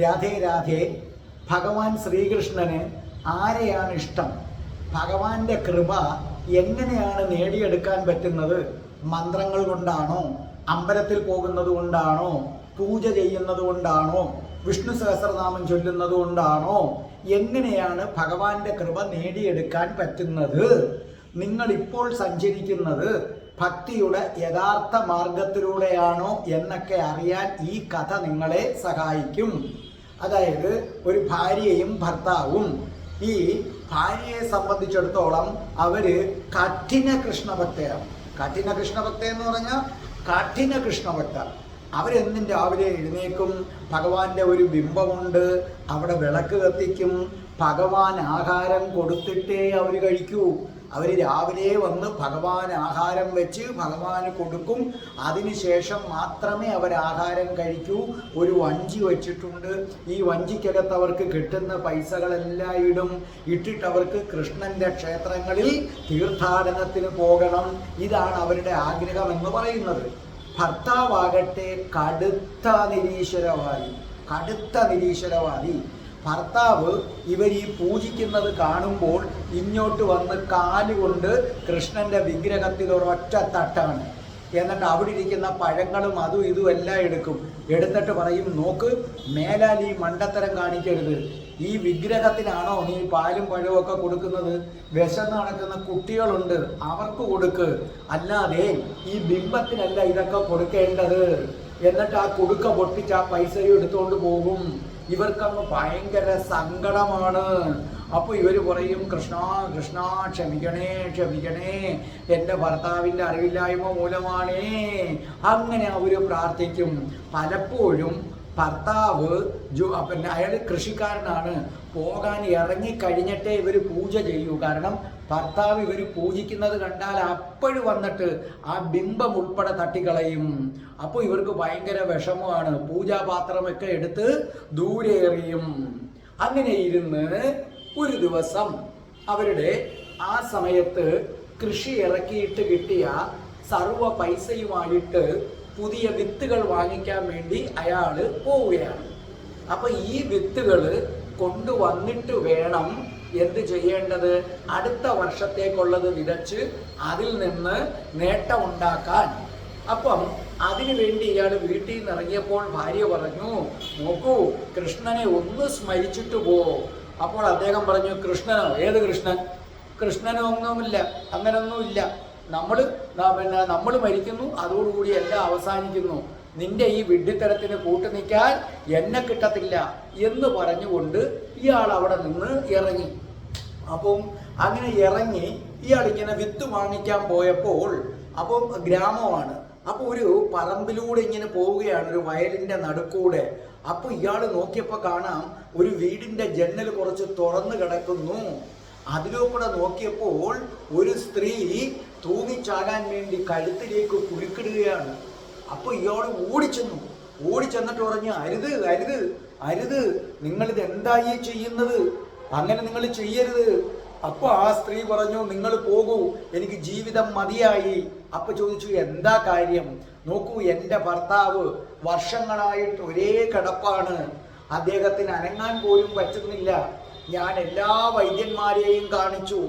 രാധേ രാധേ. ഭഗവാൻ ശ്രീകൃഷ്ണന് ആരെയാണ് ഇഷ്ടം? ഭഗവാന്റെ കൃപ എങ്ങനെയാണ് നേടിയെടുക്കാൻ പറ്റുന്നത്? മന്ത്രങ്ങൾ കൊണ്ടാണോ? അമ്പലത്തിൽ പോകുന്നത് കൊണ്ടാണോ? പൂജ ചെയ്യുന്നത് കൊണ്ടാണോ? വിഷ്ണു സഹസ്രനാമം ചൊല്ലുന്നത് കൊണ്ടാണോ? എങ്ങനെയാണ് ഭഗവാന്റെ കൃപ നേടിയെടുക്കാൻ പറ്റുന്നത്? നിങ്ങൾ ഇപ്പോൾ സഞ്ചരിക്കുന്നത് ഭക്തിയുടെ യഥാർത്ഥ മാർഗത്തിലൂടെയാണോ എന്നൊക്കെ അറിയാൻ ഈ കഥ നിങ്ങളെ സഹായിക്കും. അതായത് ഒരു ഭാര്യയും ഭർത്താവും. ഈ ഭാര്യയെ സംബന്ധിച്ചിടത്തോളം അവര് കഠിന കൃഷ്ണഭക്തയാണ്. കഠിന കൃഷ്ണഭക്ത എന്ന് പറഞ്ഞാൽ കഠിന ഭക്ത. അവരെന്നും രാവിലെ എഴുന്നേക്കും, ഭഗവാന്റെ ഒരു ബിംബമുണ്ട്, അവിടെ വിളക്ക് കത്തിക്കും, ഭഗവാൻ ആഹാരം കൊടുത്തിട്ടേ അവർ കഴിക്കൂ. അവർ രാവിലെ വന്ന് ഭഗവാൻ ആഹാരം വെച്ച് ഭഗവാന് കൊടുക്കും, അതിനുശേഷം മാത്രമേ അവർ ആഹാരം കഴിക്കൂ. ഒരു വഞ്ചി വച്ചിട്ടുണ്ട്, ഈ വഞ്ചിക്കകത്ത് അവർക്ക് കിട്ടുന്ന പൈസകളെല്ലാം ഇട്ടിട്ട് അവർക്ക് കൃഷ്ണന്റെ ക്ഷേത്രങ്ങളിൽ തീർത്ഥാടനത്തിന് പോകണം. ഇതാണ് അവരുടെ ആഗ്രഹം എന്ന് പറയുന്നത്. ഭർത്താവാകട്ടെ കടുത്ത നിരീശ്വരവാദി. ഭർത്താവ് ഇവർ ഈ പൂജിക്കുന്നത് കാണുമ്പോൾ ഇങ്ങോട്ട് വന്ന് കാലുകൊണ്ട് കൃഷ്ണന്റെ വിഗ്രഹത്തിൽ ഒരൊറ്റ തട്ടാണ്. എന്നിട്ട് അവിടെ ഇരിക്കുന്ന പഴങ്ങളും അതും ഇതും എല്ലാം എടുത്തിട്ട് പറയും, നോക്ക്, മേലാൽ ഈ മണ്ടത്തരം കാണിക്കരുത്. ഈ വിഗ്രഹത്തിനാണോ നീ പാലും പഴവും ഒക്കെ കൊടുക്കുന്നത്? വിശന്ന് നടക്കുന്ന കുട്ടികളുണ്ട്, അവർക്ക് കൊടുക്ക്, അല്ലാതെ ഈ ബിംബത്തിനല്ല ഇതൊക്കെ കൊടുക്കേണ്ടത്. എന്നിട്ട് ആ കുടുക്ക പൊട്ടിച്ച് ആ പൈസയും എടുത്തുകൊണ്ട് പോകും. ഇവർക്കങ്ങ് ഭയങ്കര സങ്കടമാണ്. അപ്പോൾ ഇവർ പറയും, കൃഷ്ണ കൃഷ്ണ ക്ഷമിക്കണേ, എൻ്റെ ഭർത്താവിൻ്റെ അറിവില്ലായ്മ മൂലമാണേ. അങ്ങനെ അവർ പ്രാർത്ഥിക്കും. പലപ്പോഴും ഭർത്താവ് പിന്നെ അയാൾ കൃഷിക്കാരനാണ്, പോകാൻ ഇറങ്ങിക്കഴിഞ്ഞിട്ടേ ഇവർ പൂജ ചെയ്യൂ. കാരണം ഭർത്താവ് ഇവർ പൂജിക്കുന്നത് കണ്ടാൽ അപ്പോഴും വന്നിട്ട് ആ ബിംബം ഉൾപ്പെടെ തട്ടിക്കളയും. അപ്പോൾ ഇവർക്ക് ഭയങ്കര വിഷമമാണ്. പൂജാപാത്രമൊക്കെ എടുത്ത് ദൂരെ എറിയും. അങ്ങനെ ഇരുന്ന് ഒരു ദിവസം അവരുടെ ആ സമയത്ത് കൃഷി ഇറക്കിയിട്ട് കിട്ടിയ സർവ്വ പൈസയുമായിട്ട് പുതിയ വിത്തുകൾ വാങ്ങിക്കാൻ വേണ്ടി അയാൾ പോവുകയാണ്. അപ്പൊ ഈ വിത്തുകൾ കൊണ്ടുവന്നിട്ട് വേണം എന്ത് ചെയ്യേണ്ടത്? അടുത്ത വർഷത്തേക്കുള്ളത് വിതച്ച് അതിൽ നിന്ന് നേട്ടം ഉണ്ടാക്കാൻ. അപ്പം അതിനു വേണ്ടി ഇയാൾ വീട്ടിൽ നിന്ന് ഇറങ്ങിയപ്പോൾ ഭാര്യ പറഞ്ഞു, നോക്കൂ, കൃഷ്ണനെ ഒന്ന് സ്മരിച്ചിട്ട് പോ. അപ്പോൾ അദ്ദേഹം പറഞ്ഞു, കൃഷ്ണനോ? ഏത് കൃഷ്ണൻ? കൃഷ്ണനോ ഒന്നുമില്ല, അങ്ങനൊന്നുമില്ല. നമ്മൾ മരിക്കുന്നു, അതോടുകൂടി എല്ലാം അവസാനിക്കുന്നു. നിന്റെ ഈ വിഡ്ഢിത്തരത്തിന് കൂട്ടു നിൽക്കാൻ എന്നെ കിട്ടത്തില്ല എന്ന് പറഞ്ഞുകൊണ്ട് ഇയാൾ അവിടെ നിന്ന് ഇറങ്ങി. അപ്പം അങ്ങനെ ഇറങ്ങി ഇയാൾ ഇങ്ങനെ വിത്ത് വാങ്ങിക്കാൻ പോയപ്പോൾ, അപ്പം ഗ്രാമമാണ്, അപ്പോൾ ഒരു പറമ്പിലൂടെ ഇങ്ങനെ പോവുകയാണ്, ഒരു വയലിൻ്റെ നടുക്കൂടെ. അപ്പോൾ ഇയാൾ നോക്കിയപ്പോൾ കാണാം ഒരു വീടിൻ്റെ ജന്നൽ കുറച്ച് തുറന്നു കിടക്കുന്നു. അതിലൂടെ നോക്കിയപ്പോൾ ഒരു സ്ത്രീ തൂങ്ങിച്ചാകാൻ വേണ്ടി കഴുത്തിലേക്ക് കുലുക്കിടുകയാണ്. അപ്പോൾ ഇയാൾ ഓടിച്ചെന്നിട്ട് പറഞ്ഞു, അരുത് അരുത് അരുത്, നിങ്ങളിത് എന്തായി ചെയ്യുന്നത്? അങ്ങനെ നിങ്ങൾ ചെയ്യരുത്. അപ്പോൾ ആ സ്ത്രീ പറഞ്ഞു, നിങ്ങൾ പോകൂ, എനിക്ക് ജീവിതം മതിയായി. അപ്പൊ ചോദിച്ചു, എന്താ കാര്യം? നോക്കൂ, എൻ്റെ ഭർത്താവ് വർഷങ്ങളായിട്ട് ഒരേ കിടപ്പാണ്, അദ്ദേഹത്തിന് അനങ്ങാൻ പോലും പറ്റുന്നില്ല. ഞാൻ എല്ലാ വൈദ്യന്മാരെയും കാണിച്ചു.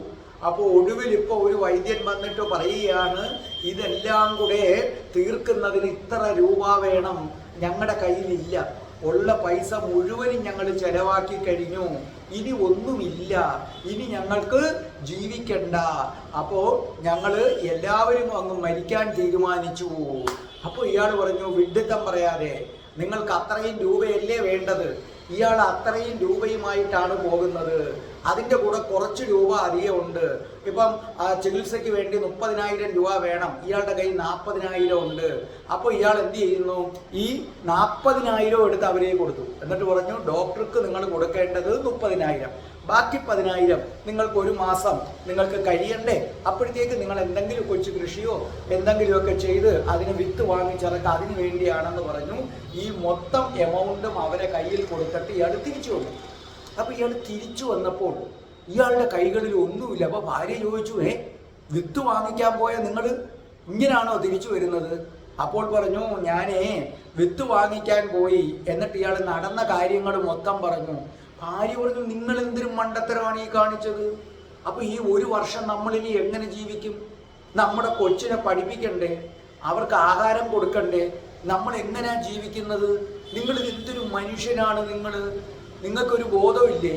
അപ്പോൾ ഒടുവിൽ ഇപ്പോൾ ഒരു വൈദ്യൻ വന്നിട്ട് പറയുകയാണ്, ഇതെല്ലാം കൂടെ തീർക്കുന്നതിന് ഇത്ര രൂപ വേണം, ഞങ്ങളുടെ കയ്യിലില്ല, ഉള്ള പൈസ മുഴുവനും ഞങ്ങൾ ചെലവാക്കി കഴിഞ്ഞു, ഇനി ഒന്നുമില്ല, ഇനി ഞങ്ങൾക്ക് ജീവിക്കണ്ട. അപ്പോൾ ഞങ്ങൾ എല്ലാവരും അങ്ങ് മരിക്കാൻ തീരുമാനിച്ചു. അപ്പോൾ ഇയാൾ പറഞ്ഞു, വിഡ്ഢിത്തം പറയാതെ, നിങ്ങൾക്ക് അത്രയും രൂപയല്ലേ വേണ്ടത്? ഇയാൾ അത്രയും രൂപയുമായിട്ടാണ് പോകുന്നത്. അതിൻ്റെ കൂടെ കുറച്ച് രൂപ അധികം ഉണ്ട്. ഇപ്പം ചികിത്സയ്ക്ക് വേണ്ടി 30,000 രൂപ വേണം, ഇയാളുടെ കയ്യിൽ 40,000 ഉണ്ട്. അപ്പോൾ ഇയാൾ എന്ത് ചെയ്യുന്നു? ഈ 40,000 എടുത്ത് അവരെ കൊടുത്തു. എന്നിട്ട് പറഞ്ഞു, ഡോക്ടർക്ക് നിങ്ങൾ കൊടുക്കേണ്ടത് 30,000, ബാക്കി 10,000 നിങ്ങൾക്ക് ഒരു മാസം നിങ്ങൾക്ക് കഴിയണ്ടേ? അപ്പോഴത്തേക്ക് നിങ്ങൾ എന്തെങ്കിലും കൊച്ചു കൃഷിയോ എന്തെങ്കിലുമൊക്കെ ചെയ്ത് അതിന് വിത്ത് വാങ്ങിച്ചിറക്കുക, അതിന് വേണ്ടിയാണെന്ന് പറഞ്ഞു. ഈ മൊത്തം എമൗണ്ടും അവരെ കയ്യിൽ കൊടുത്തിട്ട് ഇയാൾ തിരിച്ചു വന്നു. അപ്പോൾ ഇയാൾ തിരിച്ചു വന്നപ്പോൾ ഇയാളുടെ കൈകളിൽ ഒന്നുമില്ല. അപ്പോൾ ഭാര്യ ചോദിച്ചു, വിത്ത് വാങ്ങിക്കാൻ പോയ നിങ്ങൾ ഇങ്ങനെയാണോ തിരിച്ചു വരുന്നത്? അപ്പോൾ പറഞ്ഞു ഞാനേ വിത്ത് വാങ്ങിക്കാൻ പോയി. എന്നിട്ട് ഇയാൾ നടന്ന കാര്യങ്ങൾ മൊത്തം പറഞ്ഞു. ഭാര്യ പറഞ്ഞു നിങ്ങൾ എന്തൊരു മണ്ടത്തരമാണ് ഈ കാണിച്ചത്. അപ്പൊ ഈ ഒരു വർഷം നമ്മളിനി എങ്ങനെ ജീവിക്കും? നമ്മുടെ കൊച്ചിനെ പഠിപ്പിക്കണ്ടേ, അവർക്ക് ആഹാരം കൊടുക്കണ്ടേ, നമ്മൾ എങ്ങനെയാ ജീവിക്കുന്നത്? നിങ്ങൾ എന്തൊരു മനുഷ്യനാണ് നിങ്ങൾക്കൊരു ബോധമില്ലേ?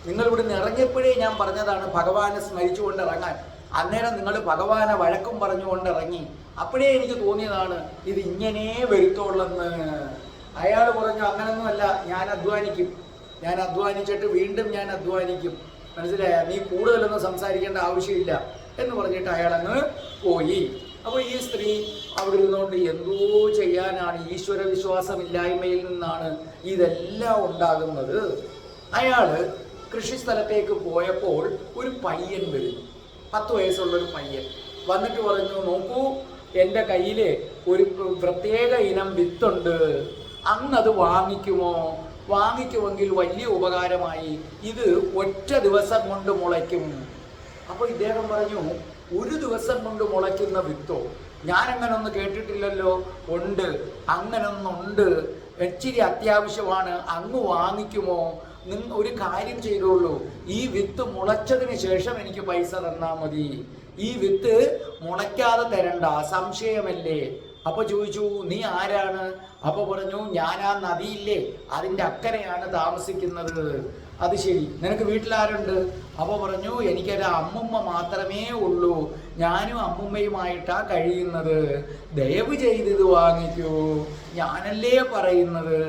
നിങ്ങൾ ഇവിടുന്ന് ഇറങ്ങിയപ്പോഴേ ഞാൻ പറഞ്ഞതാണ് ഭഗവാനെ സ്മരിച്ചുകൊണ്ട് ഇറങ്ങാൻ. അന്നേരം നിങ്ങൾ ഭഗവാനെ വഴക്കും പറഞ്ഞുകൊണ്ട് ഇറങ്ങി. അപ്പോഴേ എനിക്ക് തോന്നിയതാണ് ഇത് ഇങ്ങനെ വരുത്തുള്ളെന്ന്. അയാൾ പറഞ്ഞു അങ്ങനൊന്നുമല്ല, ഞാൻ അധ്വാനിച്ചിട്ട് വീണ്ടും ഞാൻ അധ്വാനിക്കും, മനസ്സിലായ? നീ കൂടുതലൊന്നും സംസാരിക്കേണ്ട ആവശ്യമില്ല എന്ന് പറഞ്ഞിട്ട് അയാളങ്ങ് പോയി. അപ്പോൾ ഈ സ്ത്രീ അവിടെ ഇരുന്നുകൊണ്ട് എന്തോ ചെയ്യാനാണ്? ഈശ്വര വിശ്വാസമില്ലായ്മയിൽ നിന്നാണ് ഇതെല്ലാം ഉണ്ടാകുന്നത്. അയാൾ കൃഷിസ്ഥലത്തേക്ക് പോയപ്പോൾ ഒരു പയ്യൻ വരുന്നു, 10 വയസ്സുള്ളൊരു പയ്യൻ വന്നിട്ട് പറഞ്ഞു, നോക്കൂ എൻ്റെ കയ്യിൽ ഒരു പ്രത്യേക ഇനം വിത്തുണ്ട്, അന്നത് വാങ്ങിക്കുമോ? വാങ്ങിക്കുമെങ്കിൽ വലിയ ഉപകാരമായി, ഇത് ഒറ്റ ദിവസം കൊണ്ട് മുളയ്ക്കും. അപ്പോൾ ഇദ്ദേഹം പറഞ്ഞു, ഒരു ദിവസം കൊണ്ട് മുളയ്ക്കുന്ന വിത്തോ? ഞാനങ്ങനെ ഒന്ന് കേട്ടിട്ടില്ലല്ലോ. ഉണ്ട്, അങ്ങനൊന്നുണ്ട്, ഇച്ചിരി അത്യാവശ്യമാണ്, അങ്ങ് വാങ്ങിക്കുമോ? ഒരു കാര്യം ചെയ്തോളൂ, ഈ വിത്ത് മുളച്ചതിന് ശേഷം എനിക്ക് പൈസ തന്നാൽ മതി, ഈ വിത്ത് മുളയ്ക്കാതെ തരണ്ട, സംശയമല്ലേ? അപ്പൊ ചോദിച്ചു നീ ആരാണ്? അപ്പൊ പറഞ്ഞു ഞാൻ ആ നദിയില്ലേ അതിൻ്റെ അക്കരെയാണ് താമസിക്കുന്നത്. അത് ശരി, നിനക്ക് വീട്ടിലാരുണ്ട്? അപ്പൊ പറഞ്ഞു എനിക്കൊരു അമ്മുമ്മ മാത്രമേ ഉള്ളൂ, ഞാനും അമ്മുമ്മയുമായിട്ടാ കഴിയുന്നത്, ദയവ് ചെയ്ത് വാങ്ങിക്കൂ, ഞാനല്ലേ പറയുന്നത്.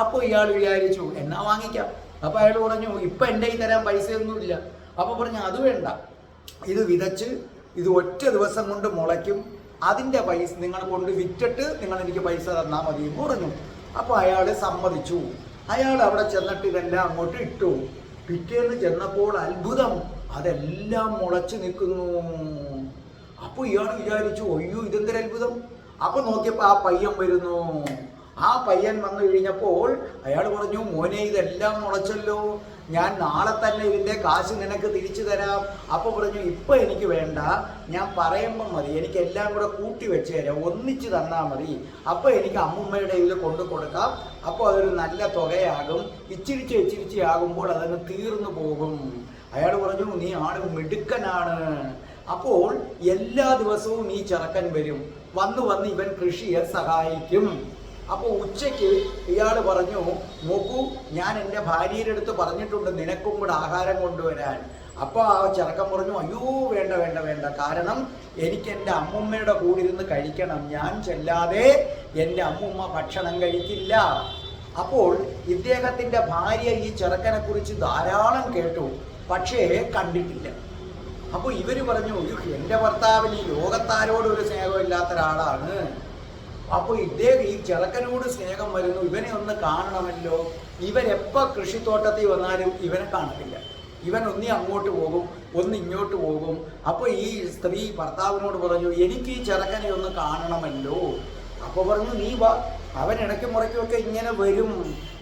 അപ്പോൾ ഇയാൾ വിചാരിച്ചു എന്നാ വാങ്ങിക്കാം. അപ്പൊ അയാൾ പറഞ്ഞു ഇപ്പൊ എൻ്റെ ഈ തരാൻ പൈസയൊന്നുമില്ല. അപ്പൊ പറഞ്ഞു അത് വേണ്ട, ഇത് വിതച്ച് ഇത് ഒറ്റ ദിവസം കൊണ്ട് മുളയ്ക്കും, അതിൻ്റെ പൈസ നിങ്ങൾ കൊണ്ട് വിറ്റിട്ട് നിങ്ങൾ എനിക്ക് പൈസ തന്നാൽ മതി എന്ന് പറഞ്ഞു. അപ്പോൾ അയാൾ സമ്മതിച്ചു. അയാൾ അവിടെ ചെന്നിട്ട് ഇതെല്ലാം അങ്ങോട്ട് ഇട്ടു. പിറ്റേന്ന് ചെന്നപ്പോൾ അത്ഭുതം, അതെല്ലാം മുളച്ച് നിൽക്കുന്നു. അപ്പോൾ ഇയാൾ വിചാരിച്ചു അയ്യോ ഇതെന്തൊരു അത്ഭുതം. അപ്പോൾ നോക്കിയപ്പോൾ ആ പയ്യൻ വരുന്നു. ആ പയ്യൻ വന്നു കഴിഞ്ഞപ്പോൾ അയാൾ പറഞ്ഞു മോനെ ഇതെല്ലാം മുളച്ചല്ലോ, ഞാൻ നാളെ തന്നെ ഇതിൻ്റെ കാശ് നിനക്ക് തിരിച്ചു തരാം. അപ്പോൾ പറഞ്ഞു ഇപ്പം എനിക്ക് വേണ്ട, ഞാൻ പറയുമ്പം മതി, എനിക്ക് എല്ലാം കൂടെ കൂട്ടി വെച്ച് തരാം, ഒന്നിച്ച് തന്നാൽ മതി, അപ്പോൾ എനിക്ക് അമ്മുമ്മയുടെ ഇതിൽ കൊണ്ടു കൊടുക്കാം, അപ്പോൾ അതൊരു നല്ല തുകയാകും, ഇച്ചിരിച്ച് ആകുമ്പോൾ അതങ്ങ് തീർന്നു പോകും. അയാൾ പറഞ്ഞു നീ ആണ് മിടുക്കനാണ്. അപ്പോൾ എല്ലാ ദിവസവും ഈ ചെറുക്കൻ വരും, വന്ന് ഇവൻ കൃഷിയെ സഹായിക്കും. അപ്പോൾ ഉച്ചയ്ക്ക് ഇയാൾ പറഞ്ഞു നോക്കൂ ഞാൻ എൻ്റെ ഭാര്യയുടെ അടുത്ത് പറഞ്ഞിട്ടുണ്ട് നിനക്കും കൂടെ ആഹാരം കൊണ്ടുവരാൻ. അപ്പോൾ ആ ചെറുക്കൻ പറഞ്ഞു അയ്യോ വേണ്ട, കാരണം എനിക്ക് എൻ്റെ അമ്മുമ്മയുടെ കൂടെ ഇരുന്ന് കഴിക്കണം, ഞാൻ ചെല്ലാതെ എൻ്റെ അമ്മുമ്മ ഭക്ഷണം കഴിക്കില്ല. അപ്പോൾ ഇദ്ദേഹത്തിൻ്റെ ഭാര്യ ഈ ചെറുക്കനെ കുറിച്ച് ധാരാളം കേട്ടു, പക്ഷേ കണ്ടിട്ടില്ല. അപ്പോൾ ഇവർ പറഞ്ഞു എൻ്റെ ഭർത്താവിന് ഈ ലോകത്താരോടും ഒരു സ്നേഹമില്ലാത്ത ഒരാളാണ്. അപ്പോൾ ഇദ്ദേഹം ഈ ചെറുക്കനോട് സ്നേഹം വരുന്നു, ഇവനെ ഒന്ന് കാണണമല്ലോ. ഇവരെപ്പോൾ കൃഷിത്തോട്ടത്തിൽ വന്നാലും ഇവനെ കാണത്തില്ല, ഇവൻ ഒന്നി അങ്ങോട്ട് പോകും ഒന്ന് ഇങ്ങോട്ട് പോകും. അപ്പോൾ ഈ സ്ത്രീ ഭർത്താവിനോട് പറഞ്ഞു എനിക്ക് ഈ ചെറുക്കനെ ഒന്ന് കാണണമല്ലോ. അപ്പോൾ പറഞ്ഞു നീ വാ, അവൻ ഇടയ്ക്കും മുറയ്ക്കുമൊക്കെ ഇങ്ങനെ വരും.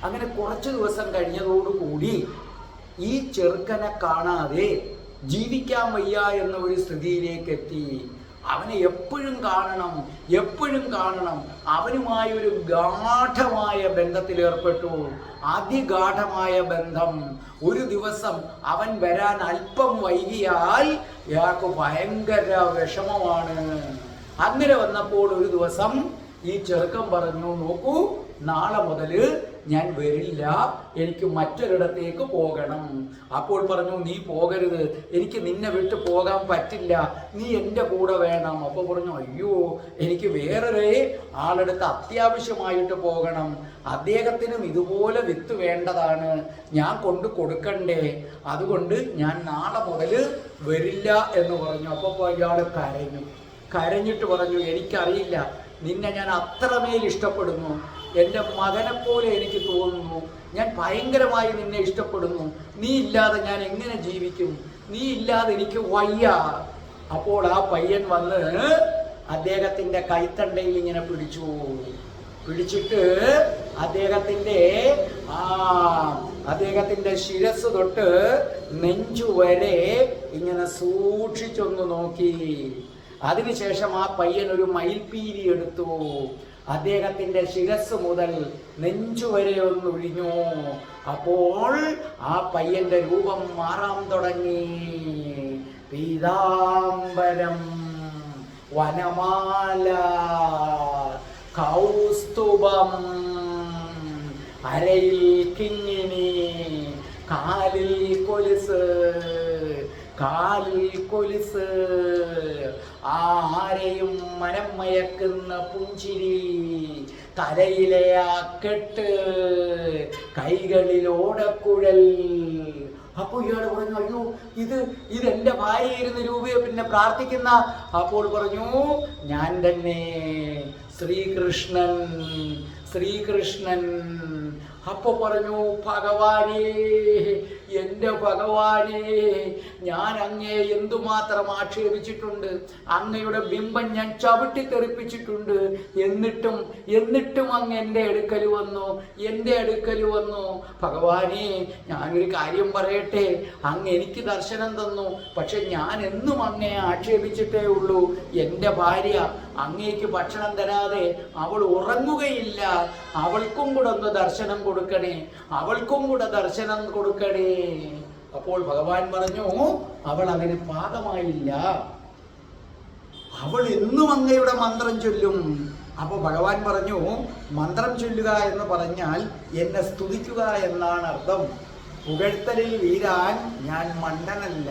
അങ്ങനെ കുറച്ച് ദിവസം കഴിഞ്ഞതോടുകൂടി ഈ ചെറുക്കനെ കാണാതെ ജീവിക്കാൻ വയ്യ എന്ന ഒരു സ്ഥിതിയിലേക്ക് എത്തി. അവനെ എപ്പോഴും കാണണം. അവനുമായൊരു ഗാഠമായ ബന്ധത്തിലേർപ്പെട്ടു, അതിഗാഠമായ ബന്ധം. ഒരു ദിവസം അവൻ വരാൻ അല്പം വൈകിയാൽ ഇയാൾക്ക് ഭയങ്കര വിഷമമാണ്. അങ്ങനെ വന്നപ്പോൾ ഒരു ദിവസം ഈ ചെറുക്കൻ പറഞ്ഞു നോക്കൂ നാളെ മുതൽ ഞാൻ വരില്ല, എനിക്ക് മറ്റൊരിടത്തേക്ക് പോകണം. അപ്പോൾ പറഞ്ഞു നീ പോകരുത്, എനിക്ക് നിന്നെ വിട്ട് പോകാൻ പറ്റില്ല, നീ എൻ്റെ കൂടെ വേണം. അപ്പോൾ പറഞ്ഞു അയ്യോ എനിക്ക് വേറൊരു ആളെടുത്ത് അത്യാവശ്യമായിട്ട് പോകണം, അദ്ദേഹത്തിനും ഇതുപോലെ വിത്ത് വേണ്ടതാണ്, ഞാൻ കൊണ്ട് കൊടുക്കണ്ടേ, അതുകൊണ്ട് ഞാൻ നാളെ മുതൽ വരില്ല എന്ന് പറഞ്ഞു. അപ്പോൾ ഇയാൾ കരഞ്ഞിട്ട് പറഞ്ഞു എനിക്കറിയില്ല, നിന്നെ ഞാൻ അത്രമേൽ ഇഷ്ടപ്പെടുന്നു, എൻ്റെ മകനെപ്പോലെ എനിക്ക് തോന്നുന്നു, ഞാൻ ഭയങ്കരമായി നിന്നെ ഇഷ്ടപ്പെടുന്നു, നീ ഇല്ലാതെ ഞാൻ എങ്ങനെ ജീവിക്കും, നീ ഇല്ലാതെ എനിക്ക് വയ്യ. അപ്പോൾ ആ പയ്യൻ വന്ന് അദ്ദേഹത്തിൻ്റെ കൈത്തണ്ടയിൽ ഇങ്ങനെ പിടിച്ചിട്ട് അദ്ദേഹത്തിൻ്റെ ശിരസ് തൊട്ട് നെഞ്ചു വരെ ഇങ്ങനെ സൂക്ഷിച്ചൊന്ന് നോക്കി. അതിനുശേഷം ആ പയ്യൻ ഒരു മയിൽപ്പീലി എടുത്തു. അദ്ദേഹത്തിന്റെ ശിരസ് മുതൽ നെഞ്ചുവരെ ഒന്നൊഴിഞ്ഞു. അപ്പോൾ ആ പയ്യന്റെ രൂപം മാറാൻ തുടങ്ങി. പീതാംബരം, വനമാല, കൗസ്തുഭം, അരയിൽ കിങ്ങിണി, കാലിൽ കൊലുസ്, കാലിൽ കൊലുസ്, ആരെയും മനം മയക്കുന്ന പുഞ്ചിരി, തലയിലെ ആ കെട്ട്, കൈകളിൽ ഓടക്കുഴൽ. അപ്പോൾ ഇയാൾ പറഞ്ഞു, അയ്യോ ഇതെന്റെ ഭാര്യയായിരുന്ന രൂപയെ പിന്നെ പ്രാർത്ഥിക്കുന്ന. അപ്പോൾ പറഞ്ഞു, ഞാൻ തന്നെ ശ്രീകൃഷ്ണൻ, ശ്രീകൃഷ്ണൻ. അപ്പൊ പറഞ്ഞു, ഭഗവാനേ, എൻ്റെ ഭഗവാനേ, ഞാൻ അങ്ങയെ എന്തുമാത്രം ആക്ഷേപിച്ചിട്ടുണ്ട്, അങ്ങയുടെ ബിംബം ഞാൻ ചവിട്ടിത്തെറിപ്പിച്ചിട്ടുണ്ട്. എന്നിട്ടും അങ്ങ് എൻ്റെ അടുക്കൽ വന്നു. ഭഗവാനേ, ഞാനൊരു കാര്യം പറയട്ടെ, അങ്ങ് എനിക്ക് ദർശനം തന്നു, പക്ഷെ ഞാൻ എന്നും അങ്ങയെ ആക്ഷേപിച്ചിട്ടേ ഉള്ളൂ. എൻ്റെ ഭാര്യ അങ്ങേക്ക് ഭക്ഷണം തരാതെ അവൾ ഉറങ്ങുകയില്ല. അവൾക്കും കൂടെ ഒന്ന് ദർശനം കൊടുക്കണേ. അപ്പോൾ ഭഗവാൻ പറഞ്ഞു, അവൾ അതിന് പാകമായില്ല, അവൾ എന്നും അങ്ങയുടെ മന്ത്രം ചൊല്ലും. അപ്പോൾ ഭഗവാൻ പറഞ്ഞു, മന്ത്രം ചൊല്ലുക എന്ന് പറഞ്ഞാൽ എന്നെ സ്തുതിക്കുക എന്നാണ് അർത്ഥം. പുകഴ്ത്തലിൽ വീഴാൻ ഞാൻ മണ്ടനല്ല.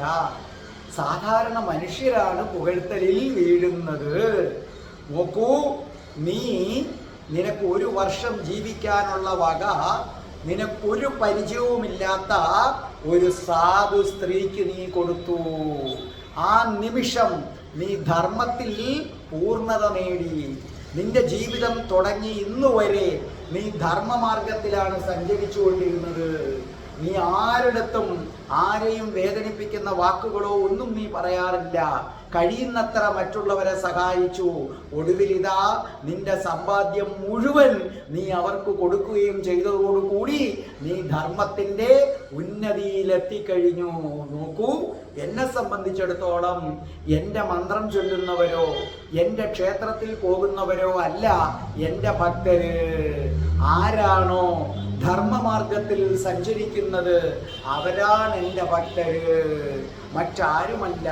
സാധാരണ മനുഷ്യരാണ് പുകഴ്ത്തലിൽ വീഴുന്നത്. നോക്കൂ, നിനക്ക് 1 വർഷം ജീവിക്കാനുള്ള വക നിനക്കൊരു പരിചയവുമില്ലാത്ത ഒരു സാധു സ്ത്രീക്ക് നീ കൊടുത്തു. ആ നിമിഷം നീ ധർമ്മത്തിൽ പൂർണ്ണത നേടി. നിന്റെ ജീവിതം തുടങ്ങി ഇന്നുവരെ നീ ധർമ്മമാർഗത്തിലാണ് സഞ്ചരിച്ചുകൊണ്ടിരുന്നത്. നീ ആരിടത്തും ആരെയും വേദനിപ്പിക്കുന്ന വാക്കുകളോ ഒന്നും നീ പറയാറില്ല. കഴിയുന്നത്ര മറ്റുള്ളവരെ സഹായിച്ചു. ഒടുവിലിതാ നിന്റെ സമ്പാദ്യം മുഴുവൻ നീ അവർക്ക് കൊടുക്കുകയും ചെയ്തതോടുകൂടി നീ ധർമ്മത്തിന്റെ ഉന്നതിയിലെത്തിക്കഴിഞ്ഞു. നോക്കൂ, എന്നെ സംബന്ധിച്ചിടത്തോളം എൻ്റെ മന്ത്രം ചൊല്ലുന്നവരോ എൻ്റെ ക്ഷേത്രത്തിൽ പോകുന്നവരോ അല്ല എൻ്റെ ഭക്തര്. ആരാണോ ധർമ്മമാർഗത്തിൽ സഞ്ചരിക്കുന്നത് അവരാണ് എൻ്റെ ഭക്തര്, മറ്റാരുമല്ല.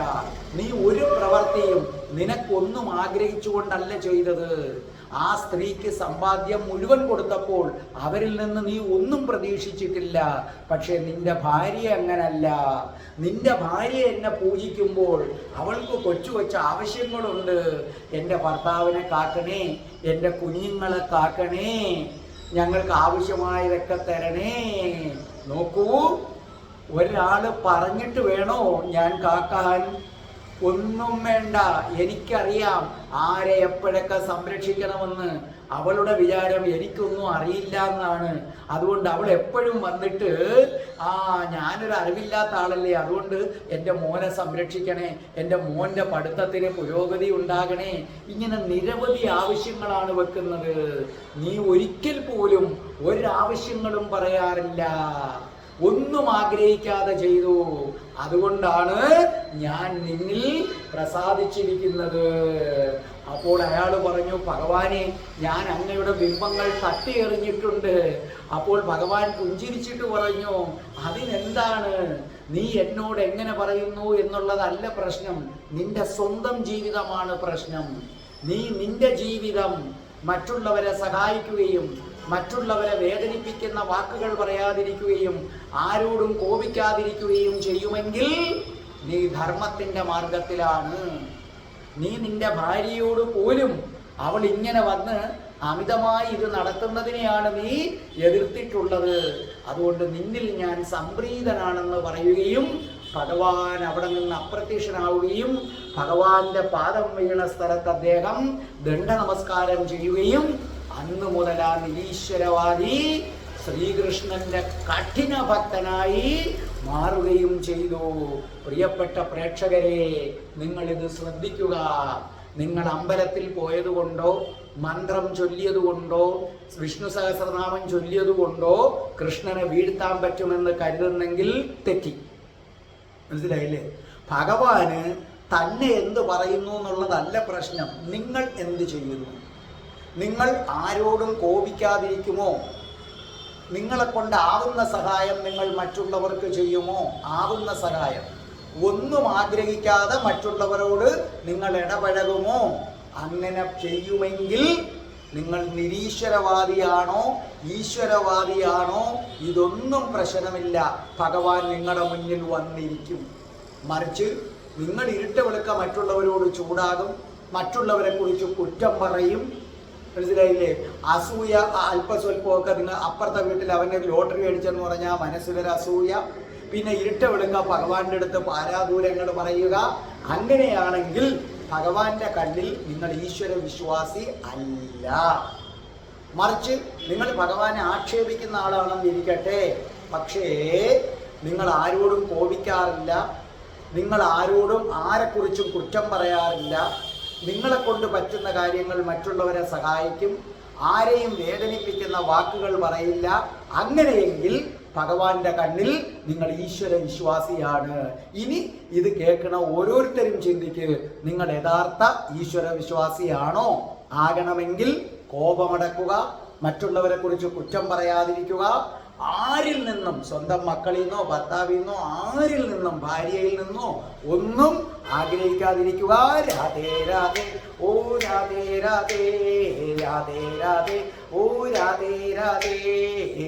നീ ഒരു പ്രവൃത്തിയും നിനക്കൊന്നും ആഗ്രഹിച്ചുകൊണ്ടല്ല ചെയ്തത്. ആ സ്ത്രീക്ക് സമ്പാദ്യം മുഴുവൻ കൊടുത്തപ്പോൾ അവരിൽ നിന്ന് നീ ഒന്നും പ്രതീക്ഷിച്ചിട്ടില്ല. പക്ഷെ നിന്റെ ഭാര്യ അങ്ങനല്ല. നിന്റെ ഭാര്യ എന്നെ പൂജിക്കുമ്പോൾ അവൾക്ക് കൊച്ചു ആവശ്യങ്ങളുണ്ട്. എൻ്റെ ഭർത്താവിനെ കാക്കണേ, എൻ്റെ കുഞ്ഞുങ്ങളെ കാക്കണേ, ഞങ്ങൾക്ക് ആവശ്യമായതൊക്കെ തരണേ. നോക്കൂ, ഒരാൾ പറഞ്ഞിട്ട് വേണോ ഞാൻ കാക്കാൻ? ഒന്നും വേണ്ട, എനിക്കറിയാം ആരെ എപ്പോഴൊക്കെ സംരക്ഷിക്കണമെന്ന്. അവളുടെ വിചാരം എനിക്കൊന്നും അറിയില്ല എന്നാണ്. അതുകൊണ്ട് അവൾ എപ്പോഴും വന്നിട്ട് ഞാനൊരു അറിവില്ലാത്ത ആളല്ലേ, അതുകൊണ്ട് എൻ്റെ മോനെ സംരക്ഷിക്കണേ, എൻ്റെ മോൻ്റെ പഠിത്തത്തിന് പുരോഗതി ഉണ്ടാകണേ, ഇങ്ങനെ നിരവധി ആവശ്യങ്ങളാണ് വെക്കുന്നത്. നീ ഒരിക്കൽ പോലും ഒരാവശ്യങ്ങളും പറയാറില്ല, ഒന്നും ആഗ്രഹിക്കാതെ ചെയ്തു. അതുകൊണ്ടാണ് ഞാൻ നിന്നിൽ പ്രസാദിച്ചിരിക്കുന്നത്. അപ്പോൾ അയാൾ പറഞ്ഞു, ഭഗവാനെ, ഞാൻ അങ്ങയുടെ ബിംബങ്ങൾ തട്ടി എറിഞ്ഞിട്ടുണ്ട്. അപ്പോൾ ഭഗവാൻ പുഞ്ചിരിച്ചിട്ട് പറഞ്ഞു, അതിനെന്താണ്, നീ എന്നോട് എങ്ങനെ പറയുന്നു എന്നുള്ളതല്ല പ്രശ്നം, നിന്റെ സ്വന്തം ജീവിതമാണ് പ്രശ്നം. നീ നിന്റെ ജീവിതം മറ്റുള്ളവരെ സഹായിക്കുകയും മറ്റുള്ളവരെ വേദനിപ്പിക്കുന്ന വാക്കുകൾ പറയാതിരിക്കുകയും ആരോടും കോപിക്കാതിരിക്കുകയും ചെയ്യുമെങ്കിൽ നീ ധർമ്മത്തിന്റെ മാർഗത്തിലാണ്. നീ നിന്റെ ഭാര്യയോട് പോലും അവൾ ഇങ്ങനെ വന്ന് അമിതമായി ഇത് നടത്തുന്നതിനെയാണ് നീ എതിർത്തിട്ടുള്ളത്. അതുകൊണ്ട് നിന്നിൽ ഞാൻ സംപ്രീതനാണെന്ന് പറയുകയും ഭഗവാൻ അവിടെ നിന്ന് അപ്രത്യക്ഷനാവുകയും ഭഗവാന്റെ പാദം വീണ സ്ഥലത്ത് അദ്ദേഹം ദണ്ഡ നമസ്കാരം ചെയ്യുകയും അന്നു മുതൽ ആ നിരീശ്വരവാദി ശ്രീകൃഷ്ണന്റെ കഠിന ഭക്തനായി മാറുകയും ചെയ്തു. പ്രിയപ്പെട്ട പ്രേക്ഷകരെ, നിങ്ങളിത് ശ്രദ്ധിക്കുക. നിങ്ങൾ അമ്പലത്തിൽ പോയതുകൊണ്ടോ മന്ത്രം ചൊല്ലിയതുകൊണ്ടോ വിഷ്ണു സഹസ്രനാമം ചൊല്ലിയതുകൊണ്ടോ കൃഷ്ണനെ വീഴ്ത്താൻ പറ്റുമെന്ന് കരുതുന്നെങ്കിൽ തെറ്റി. മനസ്സിലായില്ലേ? ഭഗവാന് തന്നെ എന്ത് പറയുന്നു എന്നുള്ളതല്ല പ്രശ്നം. നിങ്ങൾ എന്ത് ചെയ്യുന്നു? നിങ്ങൾ ആരോടും കോപിക്കാതിരിക്കുമോ? നിങ്ങളെ കൊണ്ടാവുന്ന സഹായം നിങ്ങൾ മറ്റുള്ളവർക്ക് ചെയ്യുമോ? ആവുന്ന സഹായം ഒന്നും ആഗ്രഹിക്കാതെ മറ്റുള്ളവരോട് നിങ്ങൾ ഇടപഴകുമോ? അങ്ങനെ ചെയ്യുമെങ്കിൽ നിങ്ങൾ നിരീശ്വരവാദിയാണോ ഈശ്വരവാദിയാണോ ഇതൊന്നും പ്രശ്നമില്ല. ഭഗവാൻ നിങ്ങളുടെ മുന്നിൽ വന്നിരിക്കും. മറിച്ച് നിങ്ങൾ ഇരുട്ട് വെളുക്ക മറ്റുള്ളവരോട് ചൂടാകും, മറ്റുള്ളവരെ കുറിച്ച് കുറ്റം പറയും. മനസ്സിലായില്ലേ? അസൂയ അല്പസ്വല്പമൊക്കെ നിങ്ങൾ അപ്പുറത്തെ വീട്ടിൽ അവൻ്റെ ലോട്ടറി അടിച്ചെന്ന് പറഞ്ഞാൽ മനസ്സിലൊരു അസൂയ. പിന്നെ ഇരുട്ട് വെളുക്ക ഭഗവാന്റെ അടുത്ത് പാരാദൂരങ്ങൾ പറയുക. അങ്ങനെയാണെങ്കിൽ ഭഗവാന്റെ കണ്ണിൽ നിങ്ങൾ ഈശ്വര വിശ്വാസി അല്ല. മറിച്ച് നിങ്ങൾ ഭഗവാനെ ആക്ഷേപിക്കുന്ന ആളാണെന്ന് ഇരിക്കട്ടെ, പക്ഷേ നിങ്ങൾ ആരോടും കോപിക്കാറില്ല, നിങ്ങൾ ആരോടും ആരെക്കുറിച്ചും കുറ്റം പറയാറില്ല, നിങ്ങളെ കൊണ്ട് പറ്റുന്ന കാര്യങ്ങൾ മറ്റുള്ളവരെ സഹായിക്കും, ആരെയും വേദനിപ്പിക്കുന്ന വാക്കുകൾ പറയില്ല. അങ്ങനെയെങ്കിൽ ഭഗവാന്റെ കണ്ണിൽ നിങ്ങൾ ഈശ്വര വിശ്വാസിയാണ്. ഇനി ഇത് കേൾക്കണ ഓരോരുത്തരും ചിന്തിക്ക്, നിങ്ങൾ യഥാർത്ഥ ഈശ്വര വിശ്വാസിയാണോ? ആകണമെങ്കിൽ കോപമടക്കുക, മറ്റുള്ളവരെ കുറിച്ച് കുറ്റം പറയാതിരിക്കുക, ആരിൽ നിന്നും സ്വന്തം മക്കളിൽ നിന്നോ ഭർത്താവിൽ നിന്നോ ആരിൽ നിന്നും ഭാര്യയിൽ നിന്നോ ഒന്നും ആഗ്രഹിക്കാതിരിക്കുക. രാധേ രാധേ ഓ രാധേ രാധേ രാധേ രാധേ ഓ രാധേ രാധേ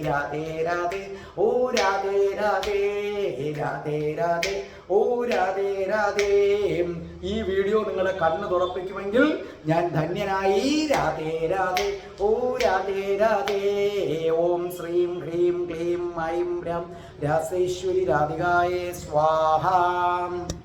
രാധേ രാധേ ഓ രാധേ രാധേ രാധേ രാധേ ഓ രാധേ രാധേ. ഈ വീഡിയോ നിങ്ങളെ കണ്ണ് തുറപ്പിക്കുമെങ്കിൽ ഞാൻ ധന്യനായി. രാധേ രാധേ ഓ രാധേ രാധേ. ഓം ശ്രീം ഹ്രീം ക്ലീം ഐം രം രാസേശ്വരി രാധികായേ സ്വാഹ.